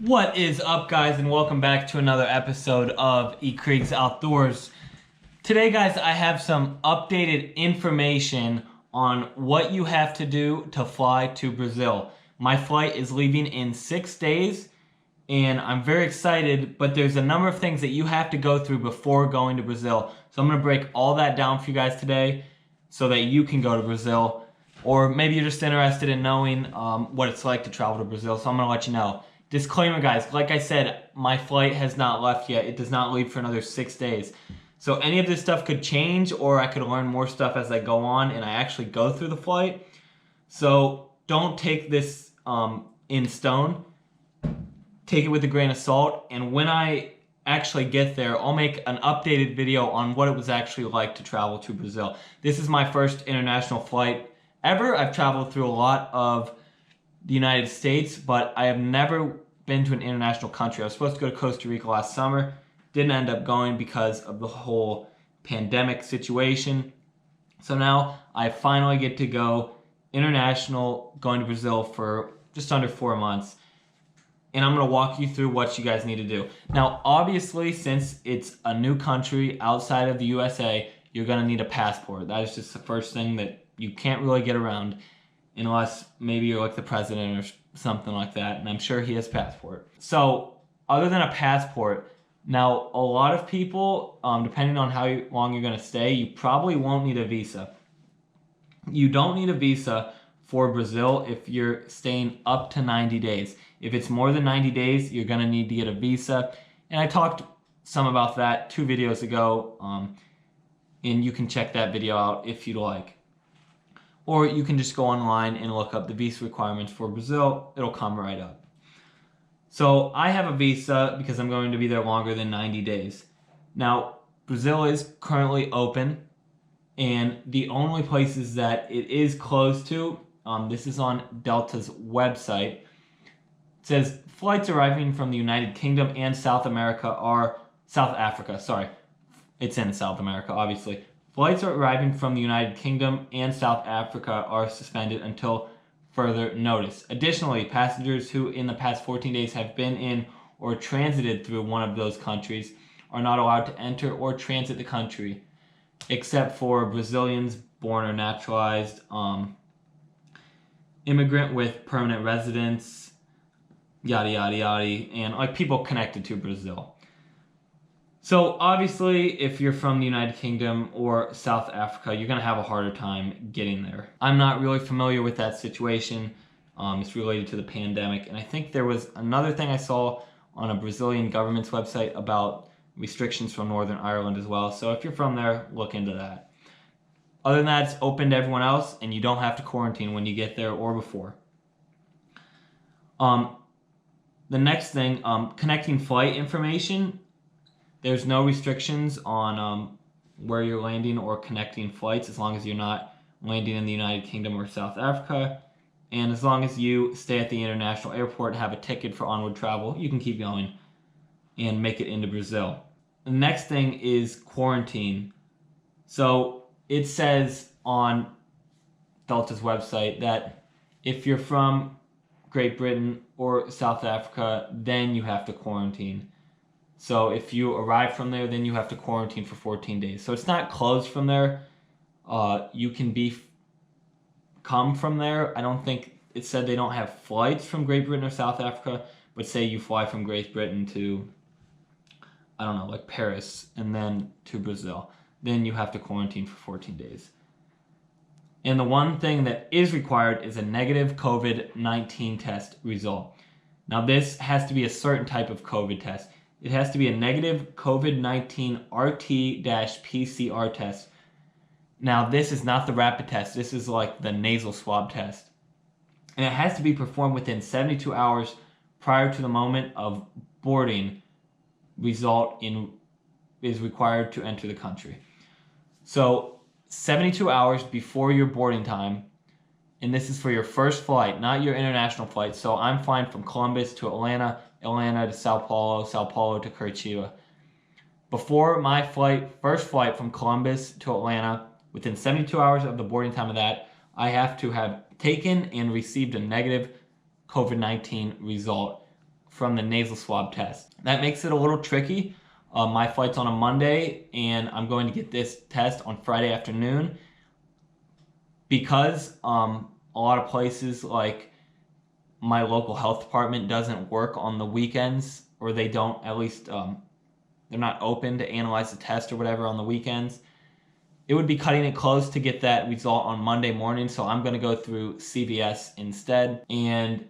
What is up, guys, and welcome back to another episode of eCreeks Outdoors. Today, guys, I have some updated information on what you have to do to fly to Brazil. My flight is leaving in 6 days, and I'm very excited, but there's a number of things that you have to go through before going to Brazil. So I'm going to break all that down for you guys today so that you can go to Brazil. Or maybe you're just interested in knowing what it's like to travel to Brazil, so I'm going to let you know. Disclaimer, guys, like I said, my flight has not left yet. It does not leave for another 6 days. So any of this stuff could change, or I could learn more stuff as I go on and I actually go through the flight. So don't take this in stone. Take it with a grain of salt. And when I actually get there, I'll make an updated video on what it was actually like to travel to Brazil. This is my first international flight ever. I've traveled through a lot of the United States, but I have never been to an international country. I was supposed to go to Costa Rica last summer. Didn't end up going because of the whole pandemic situation. So now I finally get to go international, going to Brazil for just under 4 months. And I'm going to walk you through what you guys need to do. Now, obviously, since it's a new country outside of the USA, you're going to need a passport. That is just the first thing that you can't really get around unless maybe you're like the president or something like that, and I'm sure he has a passport. So, other than a passport, now a lot of people, depending on how long you're going to stay, you probably won't need a visa. You don't need a visa for Brazil if you're staying up to 90 days. If it's more than 90 days, you're going to need to get a visa, and I talked some about that 2 videos ago, and you can check that video out if you'd like. Or you can just go online and look up the visa requirements for Brazil. It'll come right up. So I have a visa because I'm going to be there longer than 90 days. Now, Brazil is currently open, and the only places that it is closed to, this is on Delta's website. It says flights arriving from the United Kingdom and South Africa, sorry. It's in South America, obviously. Flights arriving from the United Kingdom and South Africa are suspended until further notice. Additionally, passengers who in the past 14 days have been in or transited through one of those countries are not allowed to enter or transit the country, except for Brazilians born or naturalized, immigrant with permanent residence, yada yada yada, and like people connected to Brazil. So obviously, if you're from the United Kingdom or South Africa, you're going to have a harder time getting there. I'm not really familiar with that situation. It's related to the pandemic. And I think there was another thing I saw on a Brazilian government's website about restrictions from Northern Ireland as well. So if you're from there, look into that. Other than that, it's open to everyone else, and you don't have to quarantine when you get there or before. The next thing, connecting flight information. There's no restrictions on where you're landing or connecting flights as long as you're not landing in the United Kingdom or South Africa. And as long as you stay at the international airport and have a ticket for onward travel, you can keep going and make it into Brazil. The next thing is quarantine. So it says on Delta's website that if you're from Great Britain or South Africa, then you have to quarantine. So if you arrive from there, then you have to quarantine for 14 days. So it's not closed from there. You can come from there. I don't think it said they don't have flights from Great Britain or South Africa, but say you fly from Great Britain to, I don't know, like Paris, and then to Brazil. Then you have to quarantine for 14 days. And the one thing that is required is a negative COVID-19 test result. Now this has to be a certain type of COVID test. It has to be a negative COVID-19 RT-PCR test. Now, this is not the rapid test. This is like the nasal swab test. And it has to be performed within 72 hours prior to the moment of boarding. Result is required to enter the country. So, 72 hours before your boarding time. And this is for your first flight, not your international flight. So, I'm flying from Columbus to Atlanta to Sao Paulo to Curitiba. Before my first flight from Columbus to Atlanta, within 72 hours of the boarding time of that, I have to have taken and received a negative COVID-19 result from the nasal swab test. That makes it a little tricky. My flight's on a Monday, and I'm going to get this test on Friday afternoon because a lot of places like my local health department doesn't work on the weekends, or they don't, at least they're not open to analyze the test or whatever on the weekends. It would be cutting it close to get that result on Monday morning, so I'm going to go through CVS instead, and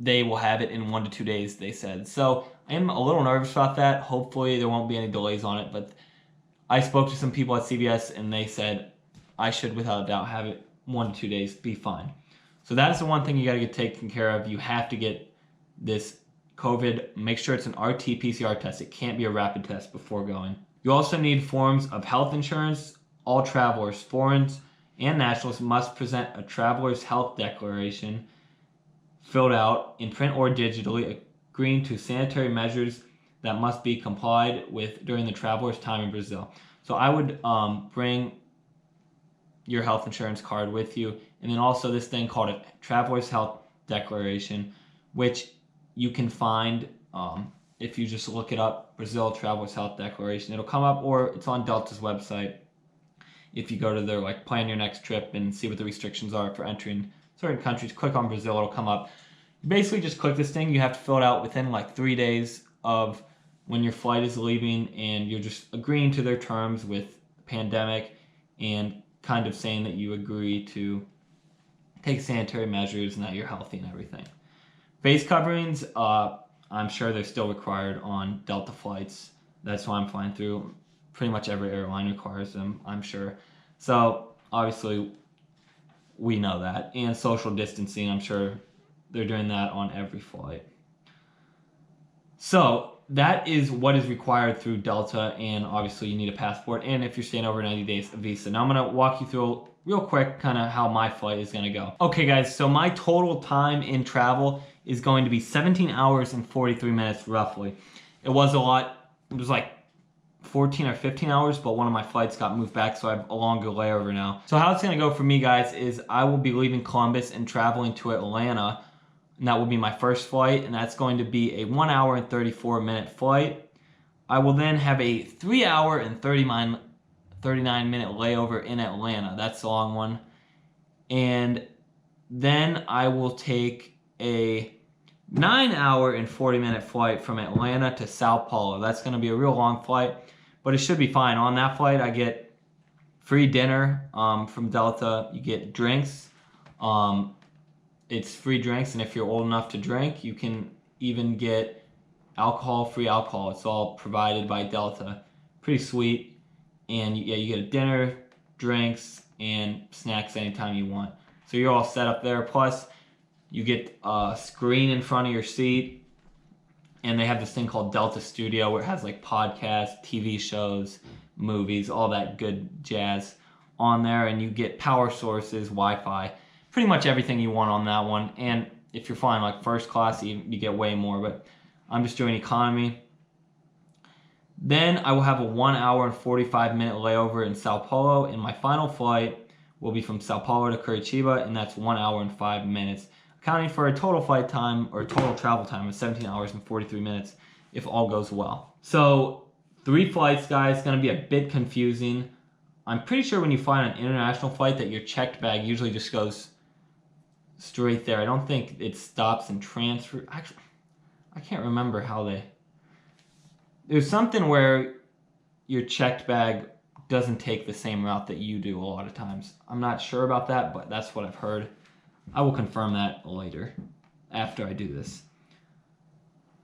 they will have it in 1 to 2 days, they said. So I am a little nervous about that. Hopefully there won't be any delays on it, but I spoke to some people at CVS and they said I should without a doubt have it 1 to 2 days, be fine. So that is the one thing you got to get taken care of. You have to get this COVID. Make sure it's an RT-PCR test. It can't be a rapid test before going. You also need forms of health insurance. All travelers, foreigners and nationals, must present a traveler's health declaration filled out in print or digitally, agreeing to sanitary measures that must be complied with during the traveler's time in Brazil. So I would bring your health insurance card with you, and then also this thing called a traveler's health declaration, which you can find if you just look it up, Brazil Traveler's Health Declaration. It'll come up, or it's on Delta's website. If you go to their plan your next trip and see what the restrictions are for entering certain countries, click on Brazil, it'll come up. You basically just click this thing. You have to fill it out within 3 days of when your flight is leaving, and you're just agreeing to their terms with the pandemic and kind of saying that you agree to take sanitary measures and that you're healthy and everything. Face coverings, I'm sure they're still required on Delta flights. That's why I'm flying through. Pretty much every airline requires them, I'm sure. So obviously we know that. And social distancing, I'm sure they're doing that on every flight. So that is what is required through Delta, and obviously you need a passport, and if you're staying over 90 days, a visa. Now I'm going to walk you through real quick kind of how my flight is going to go. Okay guys, so my total time in travel is going to be 17 hours and 43 minutes roughly. It was a lot. It was 14 or 15 hours, but one of my flights got moved back, so I have a longer layover now. So how it's going to go for me, guys, is I will be leaving Columbus and traveling to Atlanta, and that will be my first flight, and that's going to be a 1 hour and 34 minute flight. I will then have a 3 hour and 39 minute layover in Atlanta. That's a long one. And then I will take a 9 hour and 40 minute flight from Atlanta to Sao Paulo. That's going to be a real long flight, but it should be fine. On that flight, I get free dinner from Delta. You get drinks. It's free drinks, and if you're old enough to drink, you can even get alcohol, free alcohol. It's all provided by Delta. Pretty sweet. And you get a dinner, drinks, and snacks anytime you want. So you're all set up there. Plus, you get a screen in front of your seat, and they have this thing called Delta Studio where it has podcasts, TV shows, movies, all that good jazz on there, and you get power sources, Wi-Fi, pretty much everything you want on that one. And if you're flying first class, you get way more, but I'm just doing economy. Then I will have a 1 hour and 45 minute layover in Sao Paulo, and my final flight will be from Sao Paulo to Curitiba, and that's 1 hour and 5 minutes, accounting for a total flight time or total travel time of 17 hours and 43 minutes if all goes well. So 3 flights, guys, going to be a bit confusing. I'm pretty sure when you fly on an international flight that your checked bag usually just goes straight there. I don't think it stops and transfer. Actually, I can't remember how they... There's something where your checked bag doesn't take the same route that you do a lot of times. I'm not sure about that, but that's what I've heard. I will confirm that later after I do this.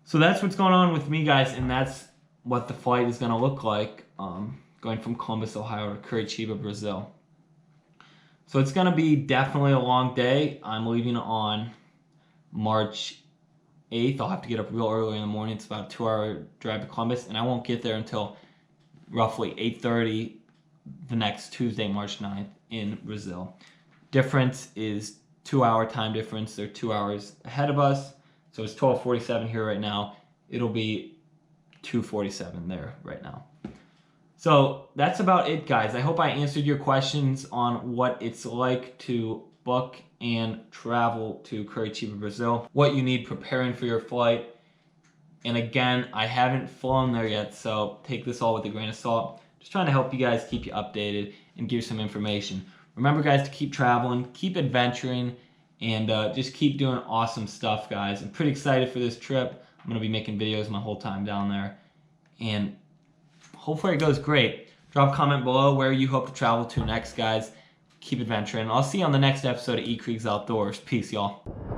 So that's what's going on with me, guys, and that's what the flight is going to look like going from Columbus, Ohio to Curitiba, Brazil. So it's going to be definitely a long day. I'm leaving on March 8th. I'll have to get up real early in the morning. It's about a 2-hour drive to Columbus, and I won't get there until roughly 8:30 the next Tuesday, March 9th in Brazil. Difference is 2-hour time difference. They're 2 hours ahead of us. So it's 12:47 here right now. It'll be 2:47 there right now. So that's about it, guys. I hope I answered your questions on what it's like to book and travel to Curitiba, Brazil, what you need preparing for your flight, And again, I haven't flown there yet, so take this all with a grain of salt. Just trying to help you guys, keep you updated, and give you some information. Remember, guys, to keep traveling, keep adventuring, and just keep doing awesome stuff, guys. I'm pretty excited for this trip. I'm going to be making videos my whole time down there. And hopefully it goes great. Drop a comment below where you hope to travel to next, guys. Keep adventuring. I'll see you on the next episode of E Kriegs Outdoors. Peace, y'all.